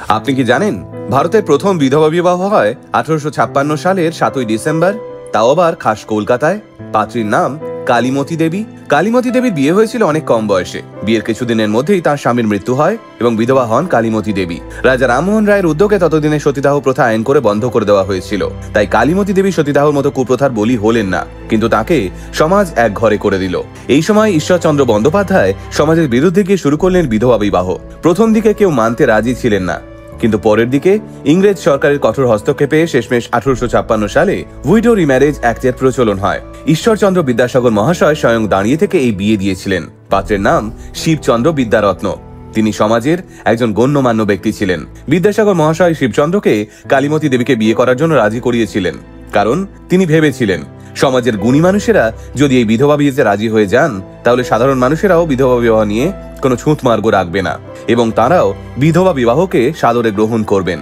আপনি কি জানেন ভারতের প্রথম বিধবা বিবাহ হয় 1856 সালের 7ই ডিসেম্বর, তাও আবার খাস কলকাতায়। পাত্রীর নাম কালীমতি দেবী। কালীমতি দেবীর বিয়ে হয়েছিল অনেক কম বয়সে। বিয়ের কিছুদিনের মধ্যেই তার স্বামীর মৃত্যু হয় এবং বিধবা হন কালীমতি দেবী। রাজা রামমোহন রায়ের উদ্যোগে ততদিনে সতীদাহ প্রথা আইন করে বন্ধ করে দেওয়া হয়েছিল। তাই কালীমতি দেবী সতীদাহর মতো কুপ্রথার বলি হলেন না, কিন্তু তাকে সমাজ এক ঘরে করে দিল। এই সময় ঈশ্বরচন্দ্র বন্দ্যোপাধ্যায় সমাজের বিরুদ্ধে গিয়ে শুরু করলেন বিধবা বিবাহ। প্রথম দিকে কেউ মানতে রাজি ছিলেন না, কিন্তু পরের দিকে ইংরেজ সরকারের কঠোর হস্তক্ষেপে শেষমেশ 1856 সালে উইডো রিম্যারেজ অ্যাক্টের প্রচলন হয়। ঈশ্বরচন্দ্র বিদ্যাসাগর মহাশয় স্বয়ং দাঁড়িয়ে থেকে এই বিয়ে দিয়েছিলেন। পাত্রের নাম শিবচন্দ্র বিদ্যারত্ন। তিনি সমাজের একজন গণ্যমান্য ব্যক্তি ছিলেন। বিদ্যাসাগর মহাশয় শিবচন্দ্রকে কালীমতি দেবীকে বিয়ে করার জন্য রাজি করিয়েছিলেন, কারণ তিনি ভেবেছিলেন সমাজের গুণী মানুষেরা যদি এই বিধবা বিয়েতে রাজি হয়ে যান, তাহলে সাধারণ মানুষেরাও বিধবা বিবাহ নিয়ে কোনো ছুঁত মার্গ রাখবে না এবং তারাও বিধবা বিবাহকে সাদরে গ্রহণ করবেন।